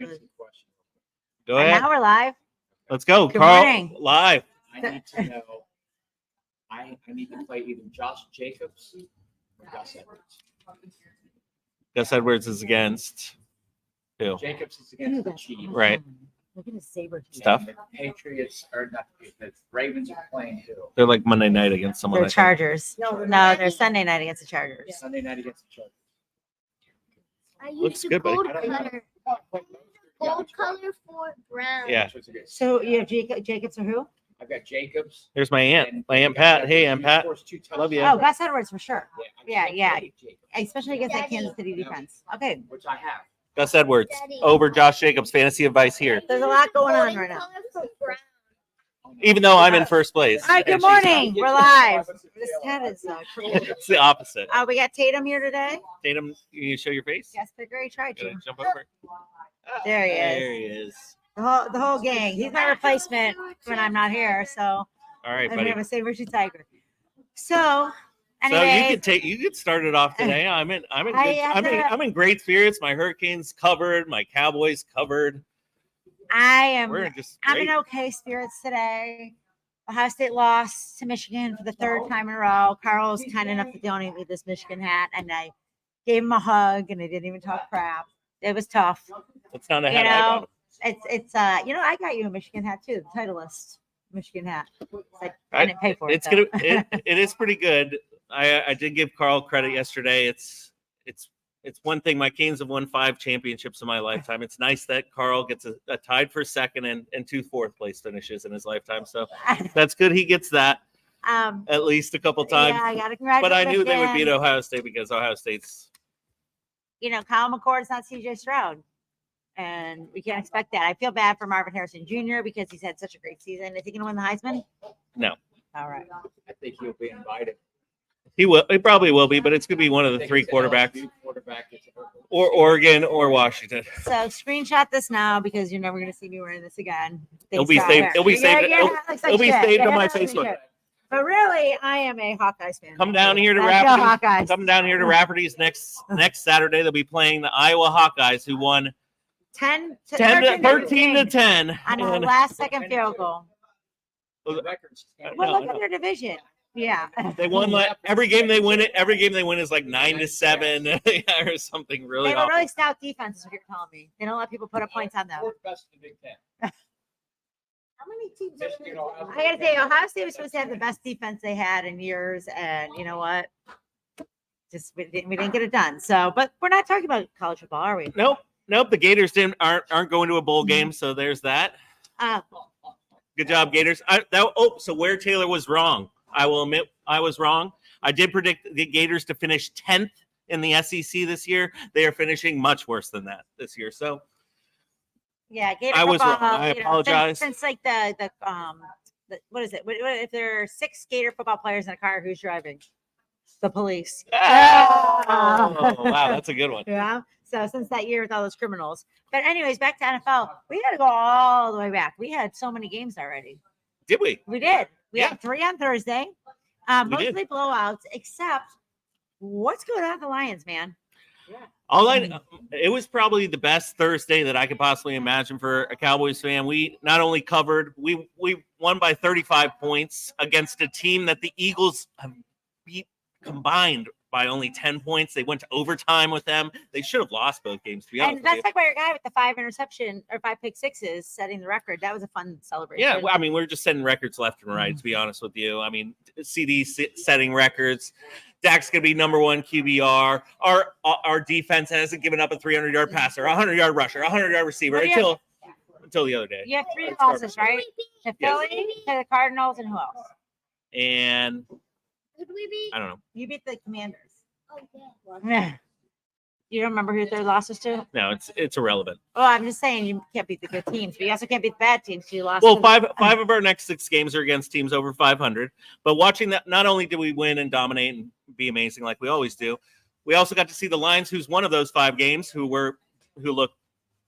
Go And ahead. now we're live. Let's go. Good Carl, morning. live. I need to know. I need to play either Josh Jacobs or Gus Edwards. Gus Edwards is against who? Jacobs is against the Chiefs. Right. Look at his saber tooth. Stuff. And the Patriots are not. The Ravens are playing who? They're like Monday night against someone. They're I think. Chargers. No, they're Sunday night against the Chargers. Sunday night against the Chargers. I Looks used good, buddy. gold color. Gold color for brown. Yeah. So you have Jacobs or who? I've got Jacobs. Here's my aunt. My aunt Pat. Hey, Aunt Pat. Love you. Oh, Gus Edwards for sure. Yeah, Yeah. Especially against that Kansas City defense. Okay. Which I have. Gus Edwards over Josh Jacobs. Fantasy advice here. There's a lot going on Golden right now. color for brown. Even though I'm in first place. All right, good morning. We're live. This cat is crazy. It's the opposite. We got Tatum here today. Tatum, you show your face? Yes, but very tried to. Gotta jump over. There he is. There he is. The whole gang. He's my replacement when I'm not here. So All right, I'm buddy. gonna say Richie Tiger. So So anyway, you could start it off today. I'm in great spirits. My Hurricanes covered, my Cowboys covered. We're just I'm great. in okay spirits today. Ohio State lost to Michigan for the third time in a row. Carl was kind enough to donate me this Michigan hat, and I gave him a hug, and I didn't even talk crap. It was tough. It's not a You hat. I know, got. it's I got you a Michigan hat too, the Titleist Michigan hat. It's like, I didn't pay for it. It's gonna. It is pretty good. I did give Carl credit yesterday. It's one thing. My Canes have won 5 championships in my lifetime. It's nice that Carl gets a tied for second and 2 fourth place finishes in his lifetime. So that's good. He gets that at least a couple times. Yeah, I got to congratulate. But I knew they would Michigan. beat Ohio State because Ohio State's. Kyle McCord's not CJ Stroud. And we can't expect that. I feel bad for Marvin Harrison Jr. because he's had such a great season. Is he going to win the Heisman? No. All right. I think he'll be invited. He will. He probably will be, but it's going to be one of the 3 quarterbacks, or Oregon or Washington. So screenshot this now because you're never going to see me wearing this again. It'll be saved. It'll be saved. It'll be saved on my Facebook. But really, I am a Hawkeyes fan. Come down here to Let's go Rafferty's. Hawkeyes. Come down here to Rafferty's next Saturday. They'll be playing the Iowa Hawkeyes, who won 13 to 10 on a And- last-second field goal. No, Well, look at their division. Yeah. They won every game they win. Every game they win is like 9-7 or something really They have a awful. really stout defense, is what you're telling me. They don't let people put up points on them. Best in the Big Ten. How many teams? Michigan, Ohio I gotta say, Ohio State was supposed to have the best defense they had in years, and you know what? Just we didn't get it done. So, but we're not talking about college football, are we? Nope. The Gators aren't going to a bowl game, so there's that. Good job, Gators. So where Taylor was wrong, I will admit I was wrong. I did predict the Gators to finish 10th in the SEC this year. They are finishing much worse than that this year. So Yeah, Gator I was football, wrong. I apologize. Since like the what is it? What if there are 6 Gator football players in a car, who's driving? The police. Oh, wow, that's a good one. Yeah. So since that year with all those criminals. But anyways, back to NFL. We got to go all the way back. We had so many games already. Did we? We did. We Yeah. had 3 on Thursday. We did. Mostly blowouts, except what's going on with the Lions, man? It was probably the best Thursday that I could possibly imagine for a Cowboys fan. We not only covered, we won by 35 points against a team that the Eagles have beat combined by only 10 points. They went to overtime with them. They should have lost both games, to be honest And with you. that's like why your guy with the 5 interception or 5 pick sixes setting the record. That was a fun celebration. Yeah, well, I mean, we're just setting records left and right, to be honest with you. I mean, CD setting records. Dak's going to be number 1 QBR. Our defense hasn't given up a 300-yard passer, a 100-yard rusher, a 100-yard receiver until the other day. You have 3 losses, right? The Philly, to the Cardinals, and who else? And Who did we beat? I don't know. You beat the Commanders. Oh, yeah. You don't remember who their losses to? No, it's irrelevant. Oh, I'm just saying you can't beat the good teams, but you also can't beat the bad teams. You lost. Well, to five of our next 6 games are against teams over 500. But watching that, not only did we win and dominate and be amazing like we always do, we also got to see the Lions, who's one of those 5 games, who look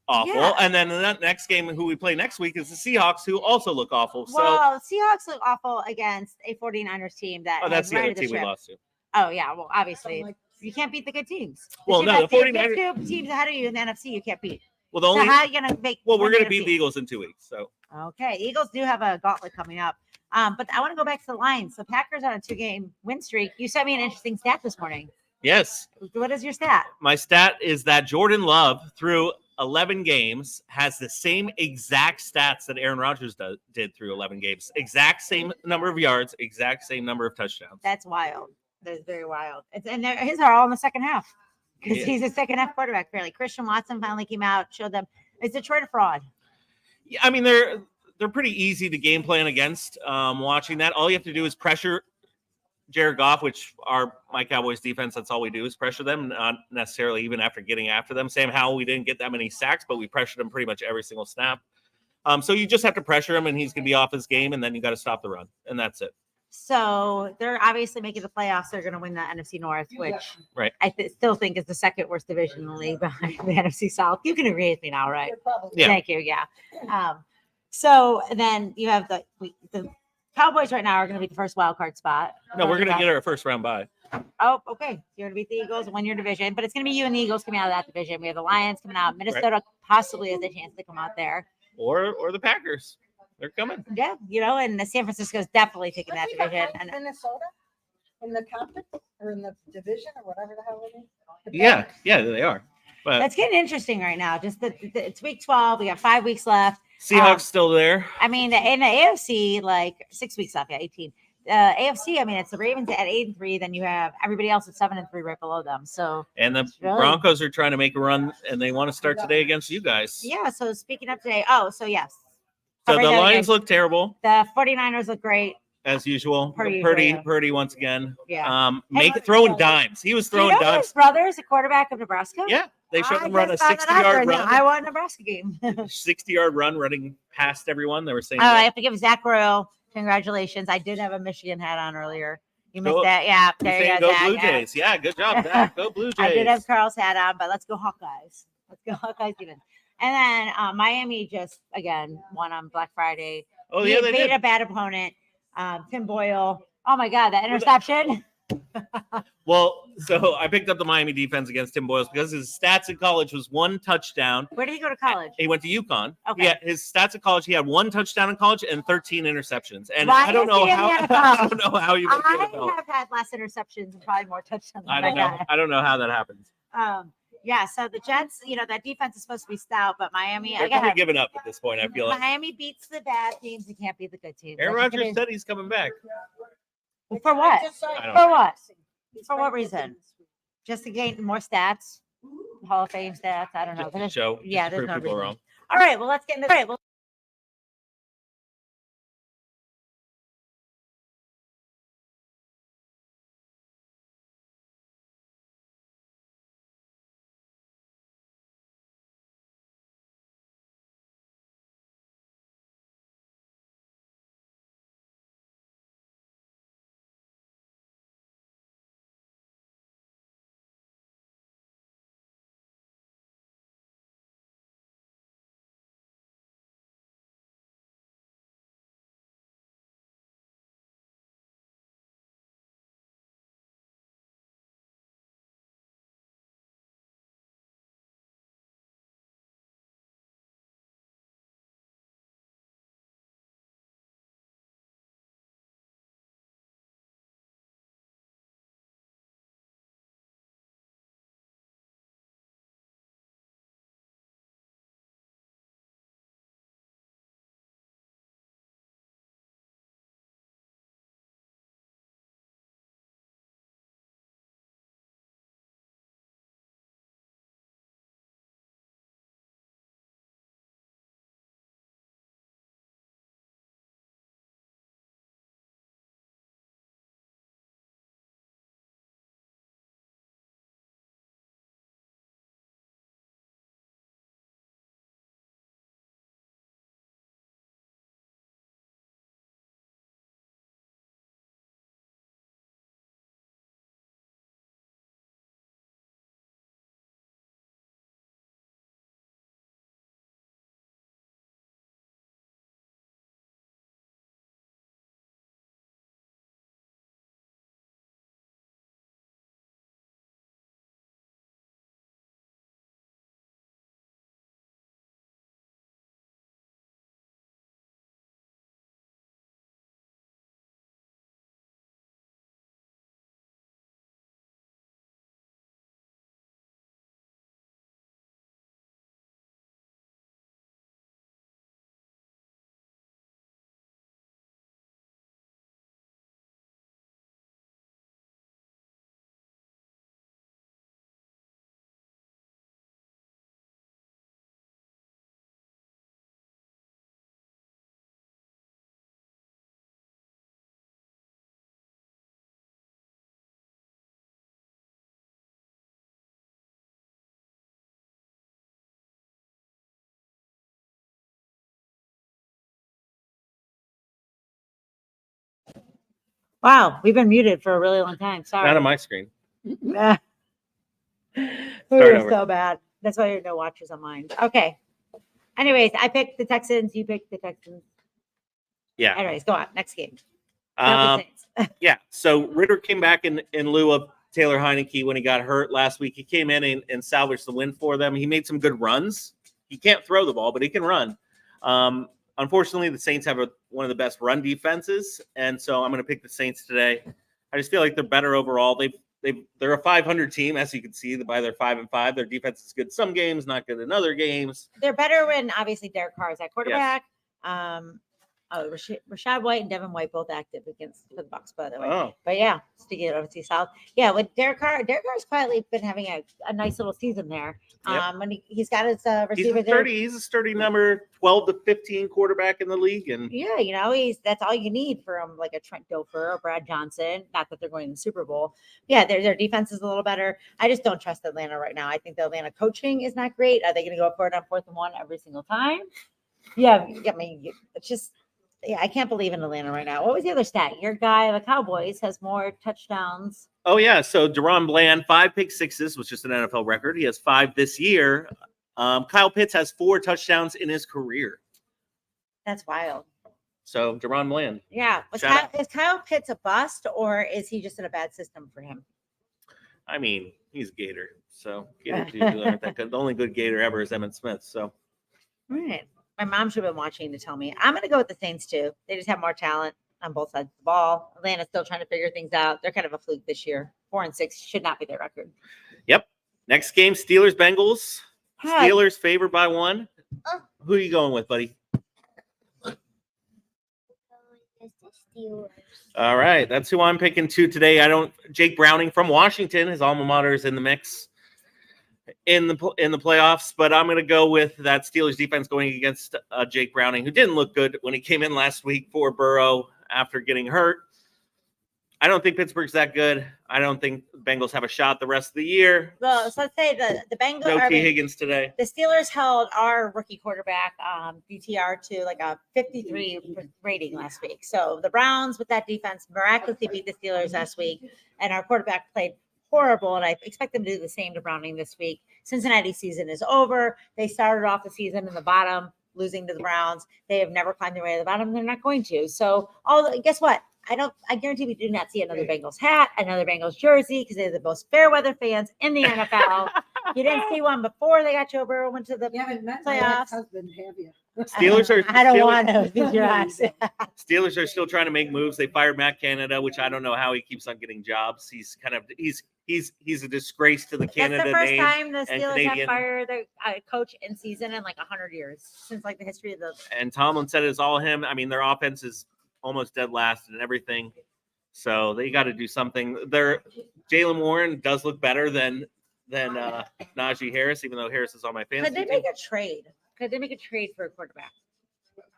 awful. Yeah. And then in that next game, who we play next week, is the Seahawks, who also look awful. So Well, Seahawks look awful against a 49ers team that. that's has the other righted team we ship. lost to. Oh yeah, well obviously you can't beat the good teams. Well, no, the 49ers. 2 teams ahead of you in the NFC you can't beat. Well, the So only how are you gonna make? well, we're win going the to beat NFC? the Eagles in 2 weeks. So Okay, Eagles do have a gauntlet coming up. But I want to go back to the Lions. So Packers on a 2-game win streak. You sent me an interesting stat this morning. yes, What is your stat? my stat is that Jordan Love through 11 games has the same exact stats that Aaron Rodgers did through 11 games. Exact same number of yards, exact same number of touchdowns. That's wild. That's very wild. His are all in the second half because Yeah. he's a second half quarterback. Fairly. Christian Watson finally came out, showed them. Is Detroit a fraud? Yeah, I mean they're pretty easy to game plan against. Watching that, all you have to do is pressure Jared Goff, which my Cowboys defense. That's all we do is pressure them, not necessarily even after getting after them. Sam Howell, we didn't get that many sacks, but we pressured him pretty much every single snap. So you just have to pressure him, and he's going to be off his game, and then you got to stop the run, and that's it. So they're obviously making the playoffs. They're going to win the NFC North, which Right. I still think is the second worst division in the league behind the NFC South. You can agree with me now, right? Yeah. Thank you. Yeah. So then you have the Cowboys right now are going to be the first wild card spot. No, we're going to get our first round bye. Oh, okay. You're going to beat the Eagles and win your division, but it's going to be you and the Eagles coming out of that division. We have the Lions coming out. Minnesota possibly has a chance to come out there. Or the Packers. They're coming. Yeah, and San Francisco's definitely taking that division. And Minnesota in the conference or in the division or whatever the hell it is. The Yeah, Bears. yeah, they are. But that's getting interesting right now. Just it's week 12. We got 5 weeks left. Seahawks still there. I mean, in the AFC, like 6 weeks left, 18. AFC, I mean, it's the Ravens at 8-3. Then you have everybody else at 7-3 right below them. So And the really- Broncos are trying to make a run, and they want to start today against you guys. yeah. So speaking of today, so yes. So the Covered that Lions game. look terrible The 49ers look great. as usual. Purdy, Purdy once again. Yeah. Throwing dimes. He was Do you throwing know dimes. his brother's a quarterback of Nebraska? Yeah, they showed I him run a just found that out 60-yard right now. run. I won a Nebraska game. 60-yard run running past everyone. They were saying, I have to give Zach Royal congratulations. I did have a Michigan hat on earlier. You missed Go- that. Yeah, "You're there you saying go, go Zach. Blue Yeah. Jays." Yeah, good job, Zach. Go Blue Jays. I did have Carl's hat on, but let's go Hawkeyes. Let's go Hawkeyes even. And then Miami just, again, won on Black Friday. Oh, yeah, they beat did. a bad opponent. Tim Boyle. Oh, my God, that interception. Well, so I picked up the Miami defense against Tim Boyle because his stats in college was 1 touchdown. Where did he go to college? He went to UConn. Okay. Yeah, his stats in college, he had 1 touchdown in college and 13 interceptions. And Why I don't is he know in how. the NFL? I don't know how you make the I NFL. have had less interceptions and probably more touchdowns. I than don't that know. guy. I don't know how that happens. Yeah, so the Jets, that defense is supposed to be stout, but Miami, They're kind of giving up at this point. I feel like Miami beats the bad teams and can't beat the good teams. Aaron Like, Rodgers said he's coming back. For what? I don't For know. what? He's For what right reason? Just to gain more stats, Hall of Fame stats. I don't know. Just to There's- show. yeah, just to there's prove no people reason. wrong. All right, well, let's get into. All right, well, Wow, we've been muted for a really long time. Sorry. Not on my screen. we Start were over. so bad. That's why there are no watchers on mine. Okay. Anyways, I picked the Texans. You picked the Texans. Yeah. Anyways, go on. Next game. Um, Saints. yeah. So Ritter came back in lieu of Taylor Heineke when he got hurt last week. He came in and salvaged the win for them. He made some good runs. He can't throw the ball, but he can run. Unfortunately, the Saints have one of the best run defenses, and so I'm going to pick the Saints today. I just feel like they're better overall. They're a 500 team, as you can see by their 5-5. Their defense is good some games, not good in other games. They're better when obviously Derek Carr is at quarterback. Rashad White and Devin White both active against for the Bucs, by the way. Oh, But yeah, speaking of OT South, yeah, with Derek Carr's quietly been having a nice little season there. Yep. When he's got his receiver he's a sturdy number 12 to 15 quarterback in the league, and yeah, that's all you need from like a Trent Dilfer or Brad Johnson. Not that they're going to the Super Bowl. Yeah, their defense is a little better. I just don't trust Atlanta right now. I think the Atlanta coaching is not great. Are they going to go for it on 4th and 1 every single time? Yeah, I mean, it's just. Yeah, I can't believe in Atlanta right now. What was the other stat? Your guy, the Cowboys, has more touchdowns. oh yeah, so Deron Bland 5 pick sixes, was just an NFL record. He has 5 this year. Kyle Pitts has 4 touchdowns in his career. That's wild. So Deron Bland. Yeah, is Kyle Pitts a bust or is he just in a bad system for him? I mean, he's a Gator, so Gators usually aren't that good. The only good Gator ever is Emmitt Smith. So All right. My mom should have been watching to tell me. I'm going to go with the Saints too. They just have more talent on both sides of the ball. Atlanta's still trying to figure things out. They're kind of a fluke this year. 4-6 should not be their record. Yep. Next game, Steelers Bengals. Hi. Steelers favored by 1. Who are you going with, buddy? All right, that's who I'm picking too today. Jake Browning from Washington, his alma mater, is in the mix in the playoffs, but I'm going to go with that Steelers defense going against Jake Browning, who didn't look good when he came in last week for Burrow after getting hurt. I don't think Pittsburgh's that good. I don't think the Bengals have a shot the rest of the year. Well, so let's say the Bengals. No T. Higgins today. The Steelers held our rookie quarterback, DTR, to like a 53 rating last week. So the Browns with that defense miraculously beat the Steelers last week, and our quarterback played horrible, and I expect them to do the same to Browning this week. Cincinnati season is over. They started off the season in the bottom, losing to the Browns. They have never climbed their way to the bottom. They're not going to. So guess what? I guarantee we do not see another Bengals hat, another Bengals jersey, because they're the most fair weather fans in the NFL. You didn't see one before they got Joe Burrow went to the You haven't met my playoffs. ex-husband, have you? I don't want to. These your eyes. Steelers are still trying to make moves. They fired Matt Canada, which I don't know how he keeps on getting jobs. He's a disgrace to the Canada That's the first name. time the and Steelers Canadian. have fired their coach in season in like 100 years since like the history of the. And Tomlin said it's all him. I mean, their offense is almost dead last and everything. So they got to do something. Jalen Warren does look better than Najee Harris, even though Harris is on my fantasy Could they team. make a trade? Could they make a trade for a quarterback?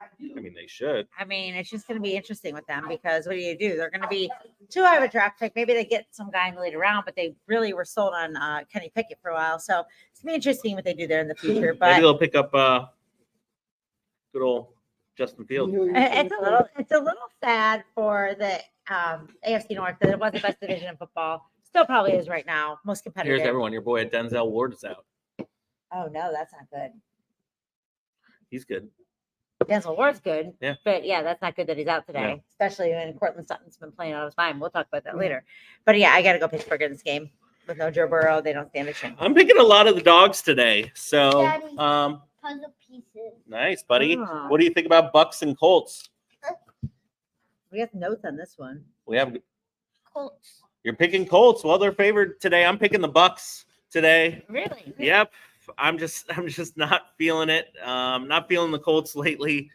I mean, they should. I mean, it's just going to be interesting with them because what do? They're going to be too high of a draft pick. Maybe they get some guy in the later round, but they really were sold on Kenny Pickett for a while. So it's going to be interesting what they do there in the future. But Maybe they'll pick up good old Justin Fields. it's a little sad for the AFC North that it was the best division in football. Still probably is right now. Most competitive. Here's everyone. Your boy Denzel Ward is out. Oh no, that's not good. He's good. Denzel Ward's good. Yeah. But yeah, that's not good that he's out today, Yeah. especially when Cortland Sutton's been playing out of his mind. We'll talk about that later. But yeah, I got to go Pittsburgh in this game with no Joe Burrow. They don't stand a chance. I'm picking a lot of the dogs today. So, Daddy. Puzzle pieces. nice, buddy. Ah. What do you think about Bucks and Colts? We have notes on this one. We have. Colts. You're picking Colts. Well, they're favored today. I'm picking the Bucks today. Really? Yep. I'm just not feeling it. Not feeling the Colts lately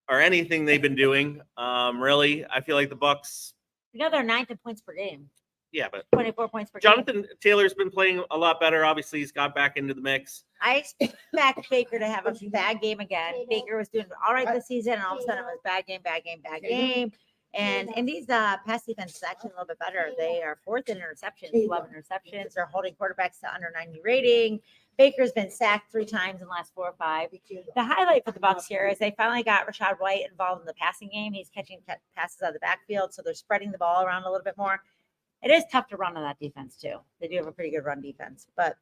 or anything they've been doing. Really, I feel like the Bucks. They're 9th in points per game. Yeah, but 24 points per game. Jonathan Taylor's been playing a lot better. Obviously, he's got back into the mix. I expect Baker to have a bad game again. Baker was doing all right this season, and all of a sudden it was bad game. And Indy's pass defense is actually a little bit better. They are 4th in interceptions, 11 interceptions. They're holding quarterbacks to under 90 rating. Baker's been sacked 3 times in the last 4 or 5. The highlight for the Bucs here is they finally got Rashad White involved in the passing game. He's catching passes out of the backfield, so they're spreading the ball around a little bit more. It is tough to run on that defense too. They do have a pretty good run defense, but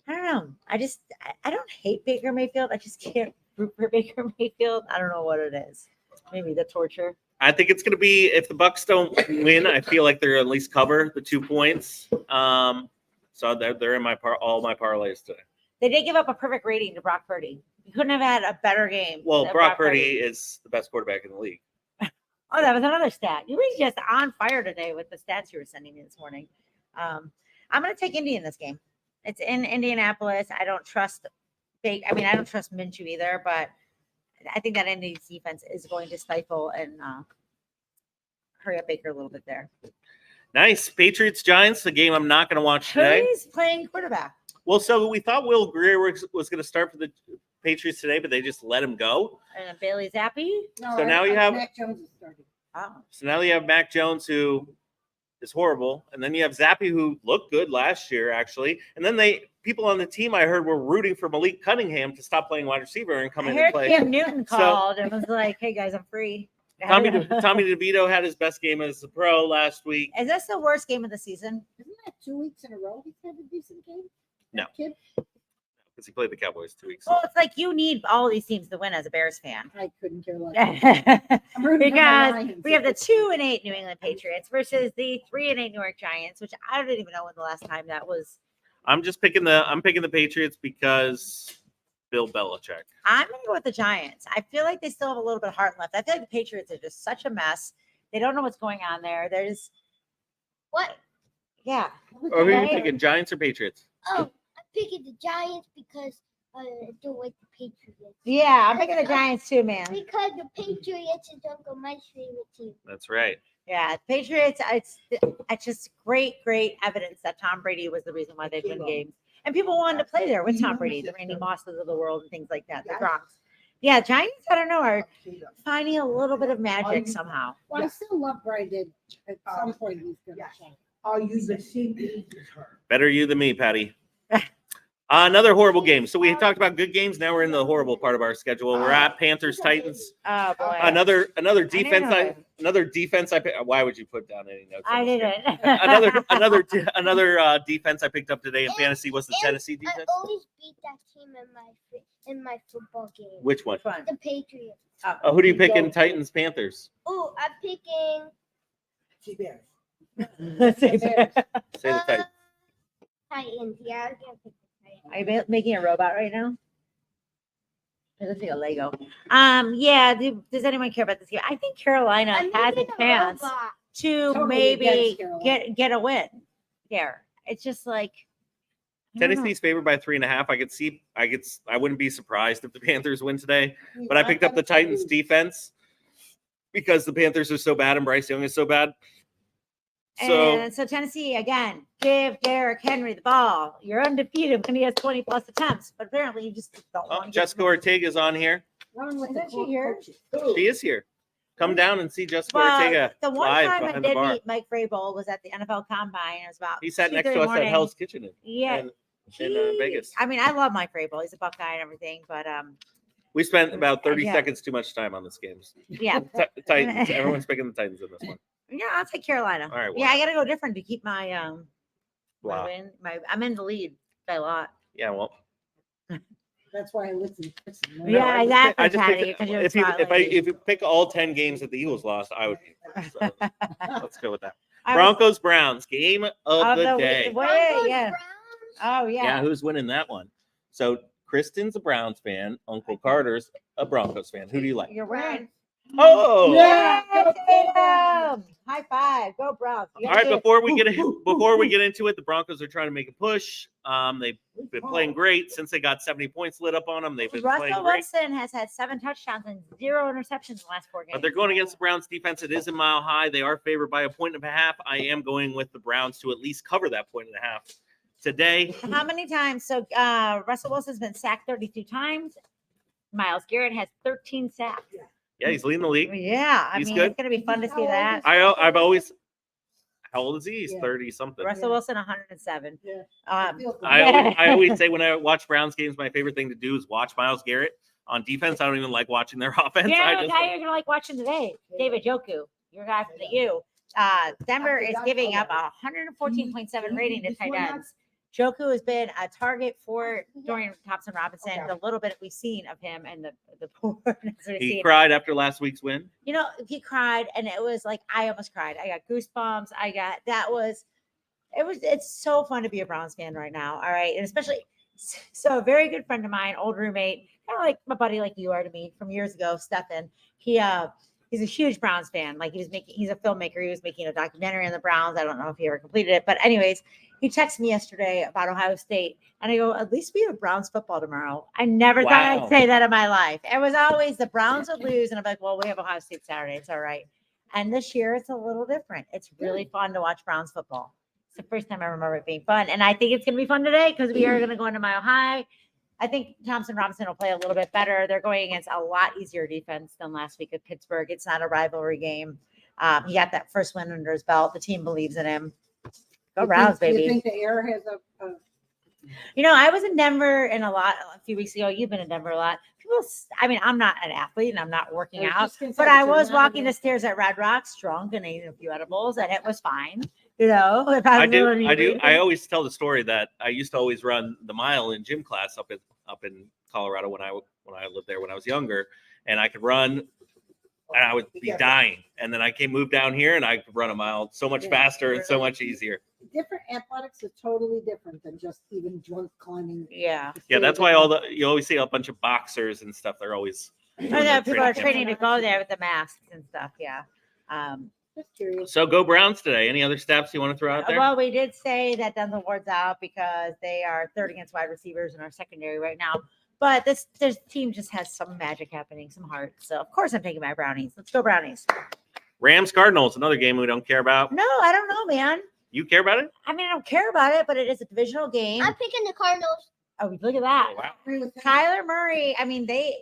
I don't know. I don't hate Baker Mayfield. I just can't root for Baker Mayfield. I don't know what it is. Maybe the torture. I think it's going to be, if the Bucs don't win, I feel like they're at least cover the 2 points. So they're in all my parlays today. They did give up a perfect rating to Brock Purdy. You couldn't have had a better game. Well, than Brock Purdy is the best quarterback in the league. Oh, that was another stat. You were just on fire today with the stats you were sending me this morning. I'm going to take Indy in this game. It's in Indianapolis. I don't trust I don't trust Minshew either, but I think that Indy's defense is going to stifle and hurry up Baker a little bit there. Nice. Patriots Giants, the game I'm not going to watch today. Who's playing quarterback? Well, so we thought Will Greer was going to start for the Patriots today, but they just let him go. And Bailey Zappi. No, So now you have- Mac Jones is starting. Oh, So now you have Mac Jones, who is horrible, and then you have Zappi, who looked good last year, actually. And then people on the team I heard were rooting for Malik Cunningham to stop playing wide receiver and come I in and heard play. Cam Newton called and was like, "Hey guys, I'm free." Tommy DeVito had his best game as a pro last week. Is this the worst game of the season? Isn't that 2 weeks in a row he's had a decent game? No. That kid? Because he played the Cowboys 2 weeks. Well, it's like you need all these teams to win as a Bears fan. I couldn't care less. Because I'm rooting for my Lions. we have the 2-8 New England Patriots versus the 3-8 New York Giants, which I don't even know when the last time that was. I'm picking the Patriots because Bill Belichick. I'm gonna go with the Giants. I feel like they still have a little bit of heart left. I feel like the Patriots are just such a mess. They don't know what's going on there. There's What? yeah. Or who are you Right. picking, Giants or Patriots? Oh, I'm picking the Giants because I don't like the Patriots. Yeah, I'm picking the Giants too, man. Because the Patriots is Uncle Mike's favorite team. That's right. Yeah, Patriots. It's just great evidence that Tom Brady was the reason why they win games, and people wanted to play there with Tom Brady, the Randy Mosses of the world, and things like that. The Gronks. Yeah, Giants. I don't know, are finding a little bit of magic somehow. Well, I still love Brady. At some point, he's going to shine. I'll use the same age as her. Better you than me, Patty. Another horrible game. So we had talked about good games. Now we're in the horrible part of our schedule. We're at Panthers Titans. Oh boy, Another defense. know. Another defense. Why would you put down any notes? I on this game? didn't. Another defense I picked up today in fantasy was the Tennessee I defense. always beat that team in my football game. Which one? Which one? The Patriots. Who do you pick in Titans Panthers? Oh, I'm picking See there. Say the Titans. Titans. Yeah, I'm gonna pick the Titans. Are you making a robot right now? It looks like a Lego. Yeah. Does anyone care about this game? I think Carolina I'm has a making a chance robot. to Totally maybe against Carolina. get a win here. It's just like I don't know. Tennessee's favored by 3.5. I wouldn't be surprised if the Panthers win today. But I picked up the Titans defense because the Panthers are so bad and Bryce Young is so bad. So And so Tennessee again, give Derrick Henry the ball. You're undefeated when he has 20 plus attempts, but apparently you just don't want to. Jessica Ortega's on here. Wrong with Isn't the she here? coaches. She is here. Come down and see Jessica Well, Ortega the one live time I behind the did bar. meet Mike Vrabel was at the NFL Combine. It was about He sat next 2:30 to us morning. at Hell's Kitchen Yeah, in he- Vegas. I mean, I love Mike Vrabel. He's a Buckeye and everything, but We spent about 30 Yeah. seconds too much time on this game. yeah, Titans. Everyone's picking the Titans in this one. yeah, I'll take Carolina. All right, Yeah, well. I got to go different to keep my my Wow. win. I'm in the lead by a lot. Yeah, well. That's why I listen. Yeah, I just exactly, picked- Patty, 'cause you're if spotlighted. you pick all 10 games that the Eagles lost, I would be. So, let's go with that. I was- Broncos Browns game of the day. Broncos, yeah. Browns. Oh Yeah, yeah. who's winning that one? So Kristen's a Browns fan. Uncle Carter's a Broncos fan. Who do you like? You're winning. Oh, Yeah. Tatum! High five. Go Browns. You all gotta right. do it. Before we get into it, the Broncos are trying to make a push. They've been playing great since they got 70 points lit up on them. They've been playing Russell great. Wilson has had 7 touchdowns and 0 interceptions in the last 4 games. But they're going against the Browns defense. It is a mile high. They are favored by 1.5. I am going with the Browns to at least cover that 1.5 today. How many times? So Russell Wilson's been sacked 32 times. Miles Garrett has 13 sacks. Yeah, he's leading the league. Yeah, I He's mean good. it's gonna be fun to see that. I've always How old is he? He's Yeah. 30 something. Russell Wilson, 107. Yeah. Um, Feels good. I always say when I watch Browns games, my favorite thing to do is watch Myles Garrett. On defense, I don't even like watching their offense. you know I what just guy you're gonna like watching today? David Joku, your guy from the U. Denver is giving up a 114.7 rating to tight ends. Joku has been a target for Dorian Thompson Robinson. The little bit we've seen of him and the poorness we've he seen. cried after last week's win. You know, he cried, and it was like I almost cried. I got goosebumps. It's so fun to be a Browns fan right now. All right, and especially so a very good friend of mine, old roommate, kind of like my buddy, like you are to me from years ago, Stefan. He's a huge Browns fan. Like he's a filmmaker. He was making a documentary on the Browns. I don't know if he ever completed it, but anyways, he texted me yesterday about Ohio State, and I go, at least we have Browns football tomorrow. I never thought Wow. I'd say that in my life. It was always the Browns would lose, and I'm like, well, we have Ohio State Saturday. It's all right. And this year, it's a little different. It's really fun to watch Browns football. It's the first time I remember it being fun, and I think it's going to be fun today because we are going to go into Mile High. I think Thompson Robinson will play a little bit better. They're going against a lot easier defense than last week at Pittsburgh. It's not a rivalry game. He got that first win under his belt. The team believes in him. Go Browns, baby. You think the air has a You know, I was in Denver a few weeks ago. You've been in Denver a lot. I'm not an athlete and I'm not working I was out, just gonna say, but but I you're was not walking an the stairs at Red Rocks drunk and eating a few edibles, and it was fine. You know, if I I was do. really I do. breathing. I always tell the story that I used to always run the mile in gym class up in Colorado when I lived there when I was younger, and I could run, and I would be dying. And then I moved down here, and I could run a mile so much Yeah, faster and so much easier. different athletics is totally different than just even drunk climbing. Yeah. Yeah, that's why you always see a bunch of boxers and stuff. They're always. I know people are training training to go there with the masks and stuff. Yeah. Just curious. So go Browns today. Any other stats you want to throw out there? Well, we did say that Denzel Ward's out because they are third against wide receivers in our secondary right now. But this team just has some magic happening, some heart. So of course I'm taking my Brownies. Let's go Brownies. Rams Cardinals, another game we don't care about. No, I don't know, man. You care about it? I mean, I don't care about it, but it is a divisional game. I'm picking the Cardinals. Oh, look at that. Oh, wow. Agree with that. Kyler Murray, I mean, they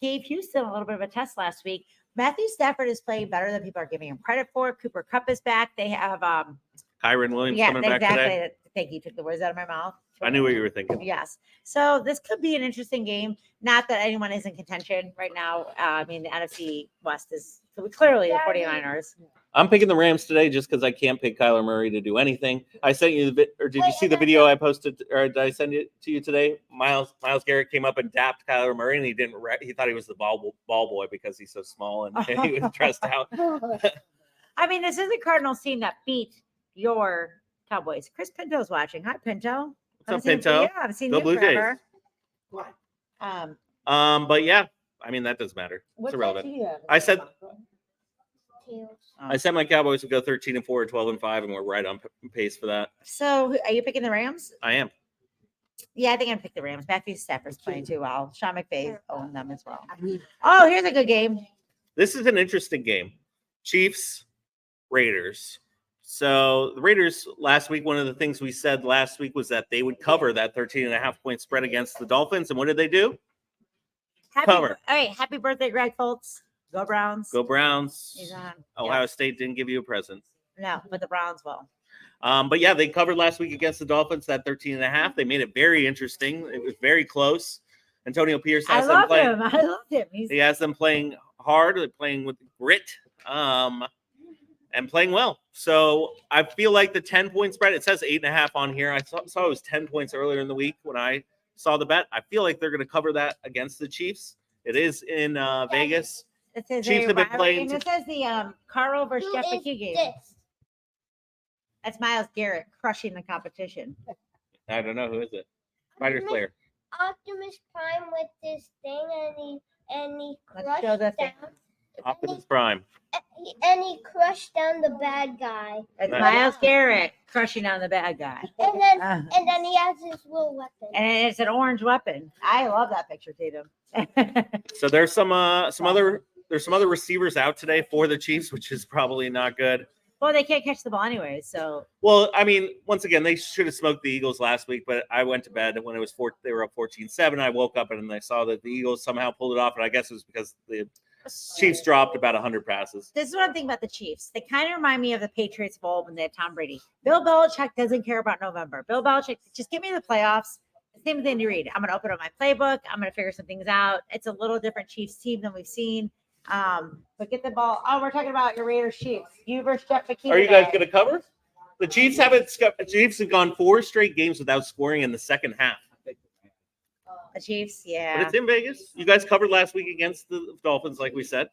gave Houston a little bit of a test last week. Matthew Stafford is playing better than people are giving him credit for. Cooper Kupp is back. They have Kyron Williams yeah, coming back exactly. today. Thank you. You took the words out of my mouth. I knew what you were thinking. Yes. So this could be an interesting game. Not that anyone is in contention right now. I mean, the NFC West is clearly the 49ers. I'm picking the Rams today just because I can't pick Kyler Murray to do anything. I sent you or did you see the video I posted, or did I send it to you today? Miles Garrett came up and dapped Kyler Murray, and he thought he was the ball boy because he's so small and he was dressed out. I mean, this is a Cardinals team that beat your Cowboys. Chris Pinto's watching. Hi, Pinto. What's up, Pinto? Yeah, I've seen Go you Blue Jays. forever. But yeah, I mean that doesn't matter. It's irrelevant. I said Tails. I said my Cowboys would go 13-4 or 12-5, and we're right on pace for that. So, are you picking the Rams? I am. Yeah, I think I'm picking the Rams. Matthew Stafford's playing too well. Sean McVay owned them as well. I mean, Oh, here's a good game. This is an interesting game. Chiefs, Raiders. So the Raiders last week, one of the things we said last week was that they would cover that 13.5-point spread against the Dolphins. And what did they do? Cover. All right, happy birthday, Greg Foltz. Go Browns. Go Browns. He's on. Ohio State didn't give you a present. No, but the Browns will. But yeah, they covered last week against the Dolphins, that 13.5. They made it very interesting. It was very close. Antonio Pierce I has them love playing. him. I love him. He has them playing hard, playing with grit, and playing well. So I feel like the 10-point spread, it says 8.5 on here. I saw it was 10 points earlier in the week when I saw the bet. I feel like they're going to cover that against the Chiefs. It is in Vegas. It says Chiefs have been playing and it says the Carl versus Who Jeff is McHugh game. this? That's Myles Garrett crushing the competition. I don't know. Who is it? Spider Slayer. Optimus Prime with this thing, and he Let's crushed show the down. thing. Optimus Prime. And he crushed down the bad guy, It's Nice. Myles Garrett crushing on the bad guy. and then Uh, and then he has his little weapon. and it's an orange weapon. I love that picture, Tatum. So there's some other receivers out today for the Chiefs, which is probably not good. Well, they can't catch the ball anyway, so Well, I mean, once again, they should have smoked the Eagles last week, but I went to bed when it was they were up 14-7. I woke up and I saw that the Eagles somehow pulled it off, and I guess it was because the Chiefs dropped about 100 passes. This is what I'm thinking about the Chiefs. They kind of remind me of the Patriots of old when they had Tom Brady. Bill Belichick doesn't care about November. Bill Belichick, just give me the playoffs. Same with Andy Reid. I'm going to open up my playbook. I'm going to figure some things out. It's a little different Chiefs team than we've seen. But get the ball. Oh, we're talking about your Raiders Chiefs. You versus Jeff McKee. Are you guys going to cover? The Chiefs have gone 4 straight games without scoring in the second half. The Chiefs, But yeah. it's in Vegas. You guys covered last week against the Dolphins, like we said.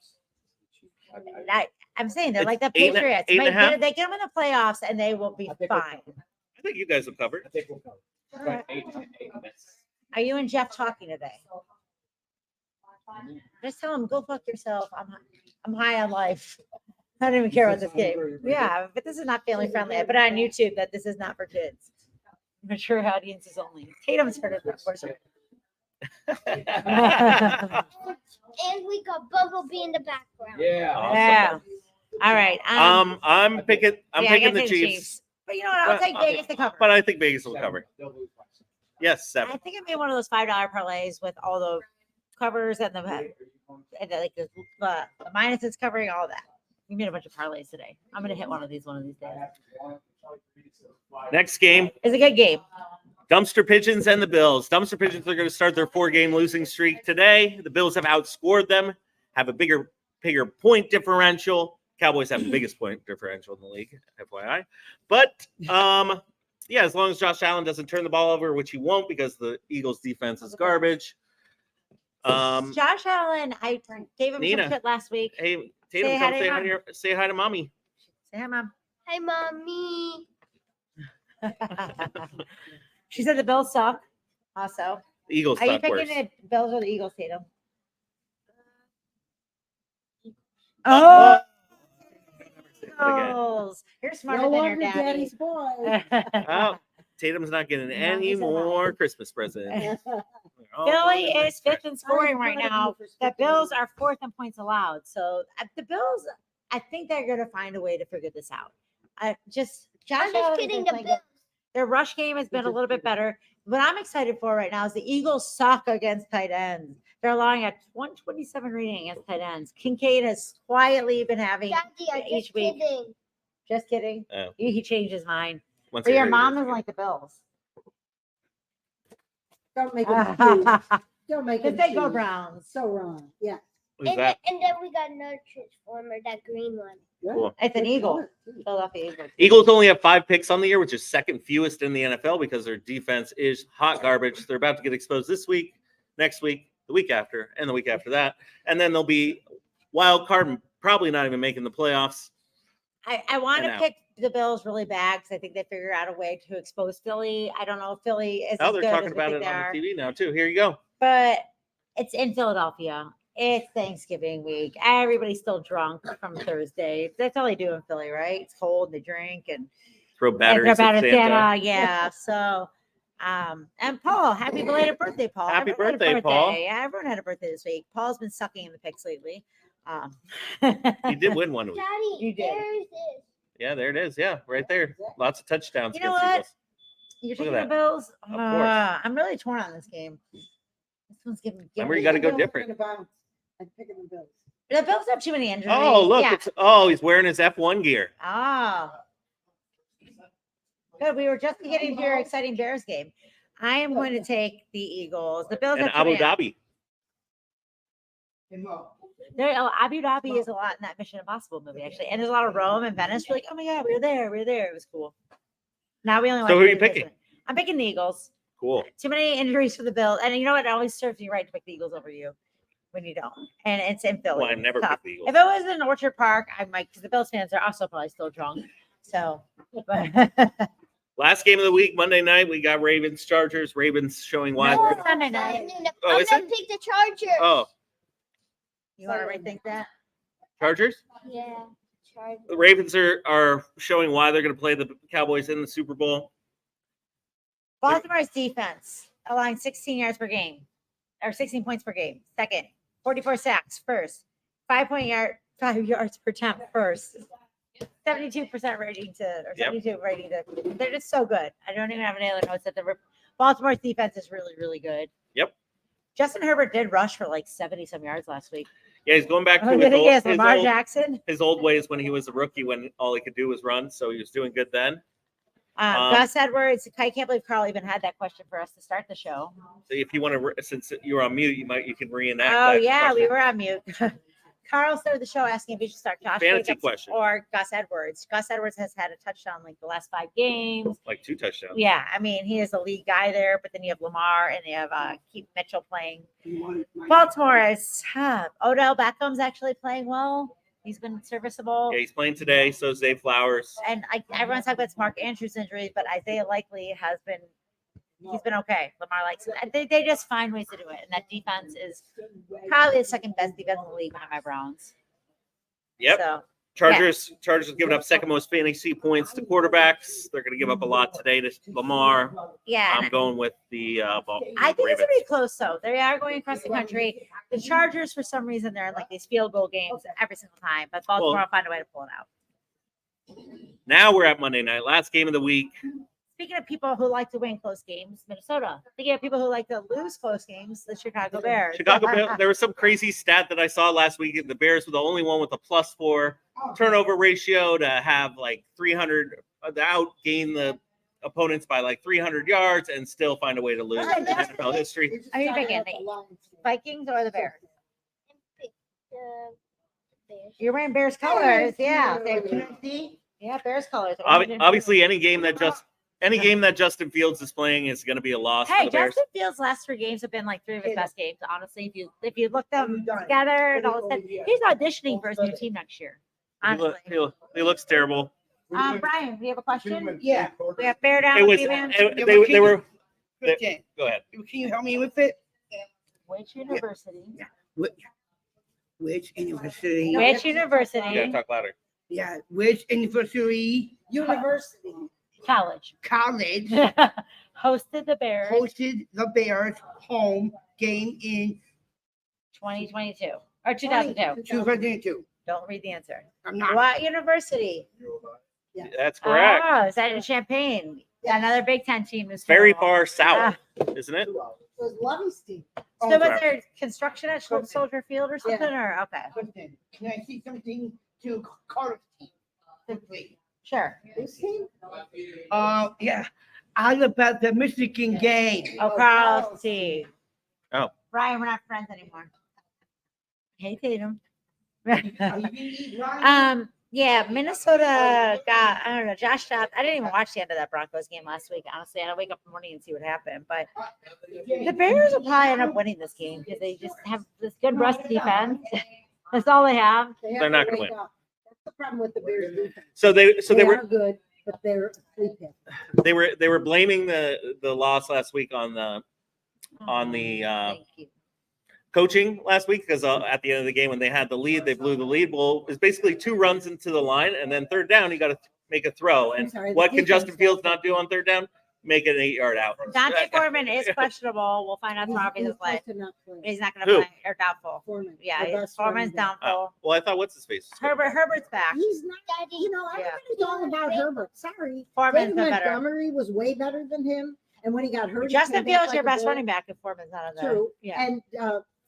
I'm saying they're It's like the 8 and a- Patriots. 8 and a half? They get them in the playoffs and they will be I think we'll fine. cover. I think you guys will cover. I think we'll cover. All right. 8, that's- Are you and Jeff talking today? Just tell him, go fuck yourself. I'm high on life. I don't even care about this game. Yeah, but this is not family friendly. I put it on YouTube that this is not for kids. Mature audiences only. Tatum's heard it before. And we got Bumblebee in the background. Yeah. Yeah. All right. I'm picking I the gotta take Chiefs, But you know what? I'll But- take Vegas to cover. but I think Vegas will cover. They'll lose by 7. Yes, I 7. think I made one of those $5 parlays with all the covers and the minuses covering all that. We made a bunch of parlays today. I'm gonna hit one of these days. Next game, It's a good game. Dumpster Pigeons and the Bills. Dumpster Pigeons are going to start their 4-game losing streak today. The Bills have outscored them, have a bigger point differential. Cowboys have the biggest point differential in the league, FYI. But yeah, as long as Josh Allen doesn't turn the ball over, which he won't because the Eagles' defense is garbage. Josh Allen, I gave him Nina. some shit last week. Hey, Tatum, Say hi come to say your hi, mom. say hi to mommy. Say hi, Mom. Hi, mommy. She said the Bills suck. Also, The Eagles are you suck picking worse. the Bills or the Eagles, Tatum? Oh, Again. Eagles. You're smarter No than your wonder daddy. daddy's boy. Oh, Tatum's not getting any he's alive. more Christmas presents. Oh, Philly is that's 5th in scoring right now. The Bills are 4th in points allowed. So the Bills, I think they're going to find a way to figure this out. Josh I'm just Allen kidding. is The playing Bills. good. Their rush game has been a little bit better. What I'm excited for right now is the Eagles suck against tight ends. They're allowing a 127 rating against tight ends. Kincaid has quietly been having Daddy, I'm each just week. kidding. Just kidding. Oh. He changed his mind. Once But I your heard mom it. doesn't like the Bills. Don't make it choose. Don't make Because it they go choose. Browns. So wrong. Yeah. Who's And, that? and then we got another transformer, that green one. Good. Cool. It's an Good eagle. color, too. Philadelphia Eagles. Eagles only have 5 picks on the year, which is second fewest in the NFL because their defense is hot garbage. They're about to get exposed this week, next week, the week after, and the week after that. And then they'll be wild card and probably not even making the playoffs. I want And to out. pick the Bills really bad because I think they figure out a way to expose Philly. I don't know if Philly is Now as they're good talking as we about think it they on are. the TV now, too. Here you go. But it's in Philadelphia. It's Thanksgiving week. Everybody's still drunk from Thursday. That's all they do in Philly, right? It's cold. They drink and Throw batteries they're at bad at Santa. Santa. Yeah. So, and Paul, happy belated birthday, Paul. Happy Everyone had a birthday, Paul. Yeah, everyone had a birthday this week. Paul's been sucking in the picks lately. He did win one week. Daddy, You did. there's this. Yeah, there it is. Yeah, right there. Lots of touchdowns You know against the what? Eagles. You're Look taking at the Bills? Of course. I'm really torn on this game. This one's giving Remember, me you gotta go Bills are different. gonna bounce. I'm picking the Bills. the Bills have too many injuries. Oh, look. Yeah. He's wearing his F1 gear. Oh. Good. We were just getting to your exciting Bears game. I am going to take the Eagles. The Bills And have too Abu many- Dhabi. Abu Dhabi is a lot in that Mission Impossible movie, actually. And there's a lot of Rome and Venice. We're like, oh my God, we're there. We're there. It was cool. Now we only So watch who are you movies picking? this way. I'm picking the Eagles. Cool. Too many injuries for the Bills. And you know what? It always serves you right to pick the Eagles over you when you don't. And it's in Philly. Well, I never Tough. picked the Eagles. If it was in Orchard Park, I might, because the Bills fans are also probably still drunk. So, but Last game of the week, Monday night, we got Ravens Chargers. Ravens showing why. No. they're- Sunday night. Oh, I'm is gonna it? pick the Chargers. Oh, you want to rethink that? Chargers. Yeah, Chargers. The Ravens are showing why they're going to play the Cowboys in the Super Bowl. Baltimore's defense allowing 16 yards per game, or 16 points per game. Second, 44 sacks. First, 5 yards per attempt. First, 72% rating to, or Yep. 72 rating to. They're just so good. I don't even have any other notes that the Baltimore's defense is really, really good. Yep. Justin Herbert did rush for like 70 some yards last week. Yeah, he's going back to Who his did he guess? old, Lamar Jackson? his old ways when he was a rookie, when all he could do was run. So he was doing good then. Gus Edwards. I can't believe Carl even had that question for us to start the show. If you want to, since you're on mute, you can reenact. Oh that yeah, we question. were on mute. Carl started the show asking if he should start Josh Fantasy Jacobs question. or Gus Edwards. Gus Edwards has had a touchdown like the last 5 games. Like 2 touchdowns. Yeah, I mean he is a lead guy there, but then you have Lamar and you have Keith Mitchell playing. Baltimore is Odell Beckham's actually playing well. He's been serviceable. Yeah, he's playing today. So is Zay Flowers. And everyone's talking about Mark Andrews' injury, but Isaiah Likely he's been okay. Lamar likes it. They just find ways to do it. And that defense is probably the second best defense in the league behind my Browns. Yep. So Chargers giving up second most fantasy points to quarterbacks. They're going to give up a lot today to Lamar. yeah. I'm going with the I think it's Ravens. gonna be close though. They are going across the country. The Chargers, for some reason, they're in like these field goal games every single time, but Baltimore will find a way to pull it out. Now we're at Monday night, last game of the week. Speaking of people who like to win close games, Minnesota. Speaking of people who like to lose close games, the Chicago Bears. Chicago Bears. There was some crazy stat that I saw last week. The Bears were the only one with a +4 turnover ratio to have like 300 outgain the opponents by like 300 yards and still find a way to lose in NFL history. Are you picking the Vikings or the Bears? Bears. You're wearing Bears colors, yeah. Yeah, Bears colors. Obviously, any game that Justin Fields is playing is going to be a loss Hey, for the Bears. Justin Fields' last 3 games have been like 3 of his best games. Honestly, if you look them together and all of a sudden, he's auditioning for his new team next year. Honestly, He looks terrible. Brian, we have a question. Yeah. We have Bear down. It was. man. They were. Okay. Go ahead. Can you help me with it? Which university? Which university? Which You gotta university? talk louder. Yeah, which university? University. College. College Hosted the Bears hosted the Bears home game in 2022 or 2002. 2002. Don't read the answer. I'm not. What university? That's correct. Oh, is that in Champaign? Another Big Ten team is Very terrible. far south, isn't it? It was Lovey's team. So was there construction at Soldier Field or something? Or okay, Can I see something to Carter's team? Quickly. sure. Whose team? Yeah. All about the Michigan game. Oh, Carl's team. Oh. Brian, we're not friends anymore. Hey, Tatum. Are you gonna eat Ryan? Yeah, Minnesota got, I don't know, Josh Dobbs. I didn't even watch the end of that Broncos game last week. Honestly, I had to wake up in the morning and see what happened. But the Bears will probably end up winning this game because they just have this good rush defense. That's all they have. They're not gonna wake win. up. That's the problem with the Bears defense. So they are were good, but they're sleeping. they were blaming the loss last week on the Thank you. coaching last week because at the end of the game when they had the lead, they blew the lead. Well, it's basically 2 runs into the line and then third down, you got to make a throw. And sorry, the what can defense Justin Fields not do on third down? Make it an 8-yard out. Dante Foreman is questionable. We'll find out tomorrow if he's play. He's not going to Who? play or doubtful. Foreman. Yeah, Our his best Foreman's running back. doubtful. Well, I thought what's his face? Herbert's back. He's not, you know, Yeah. everybody's all about Herbert. Sorry. Foreman's David been better. Montgomery was way better than him. And when he got hurt, he Justin came back Fields, your like a best bull. running back if Foreman's not on there. True. Yeah. And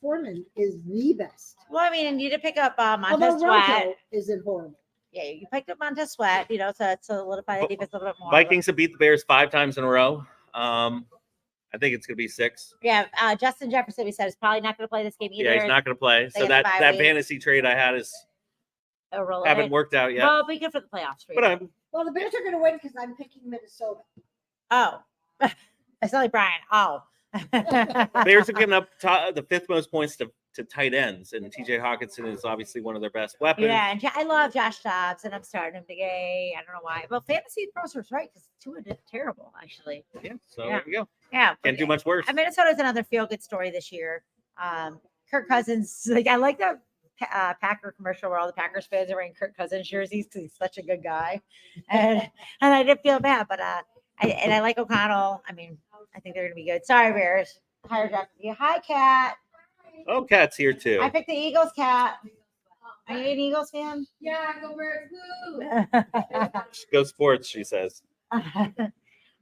Foreman is the best. Well, I mean, you did pick up Although Montez Sweat. Rojo isn't horrible. Yeah, you picked up Montez Sweat, you know, to solidify the defense a little bit more. Vikings have beat the Bears 5 times in a row. I think it's going to be 6. Yeah, Justin Jefferson, we said, is probably not going to play this game either. Yeah, he's not going to play. They So have a that bye week. fantasy trade I had is haven't worked out yet. Well, be good for the playoffs. For you. But I'm Well, the Bears are going to win because I'm picking Minnesota. Oh, it's not like Brian. Oh. Bears have given up the 5th most points to tight ends, and TJ Hawkinson is obviously one of their best weapons. Yeah, and I love Josh Dobbs, and I'm starting him today. I don't know why. Well, Fantasy Pros was right because Tua did terrible, actually. Yeah, so Yeah. there you go. Yeah. Can't do much worse. Minnesota's another feel-good story this year. Kirk Cousins, like I like that Packer commercial where all the Packers fans are wearing Kirk Cousins jerseys because he's such a good guy, and I didn't feel bad, but I like O'Connell. I mean, I think they're gonna be good. Sorry, Bears. Hi, Cat. Oh, Cat's here too. I picked the Eagles, Cat. Are you an Eagles fan? Yeah, go Bears, woo! Go sports, she says.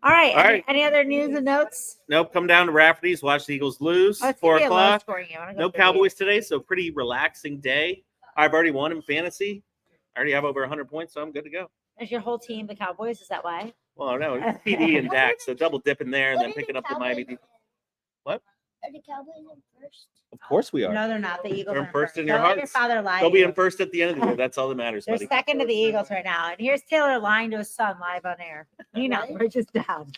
All right. All right. Any other news and notes? Nope. Come down to Rafferty's. Watch the Eagles lose. Oh, it's 4 gonna be a low o'clock. scoring game. I wanna go No to the game. Cowboys today, so pretty relaxing day. I've already won in fantasy. I already have over 100 points, so I'm good to go. Is your whole team the Cowboys? Is that why? Well, no, it's PD and Dak, so double dipping there and What then are picking the up the Miami. Cowboys in? What? Are the Cowboys in first? Of course we are. No, they're not. The Eagles They're are in first in your Don't let your hearts. father lie. They'll to be you. in first at the end of the year. That's all that matters, They're buddy. second to the Eagles right now. And here's Taylor lying to his son live on air. Nina, Right? we're just down.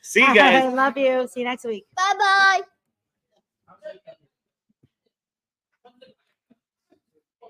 See you guys. I love you. See you next week. Bye bye.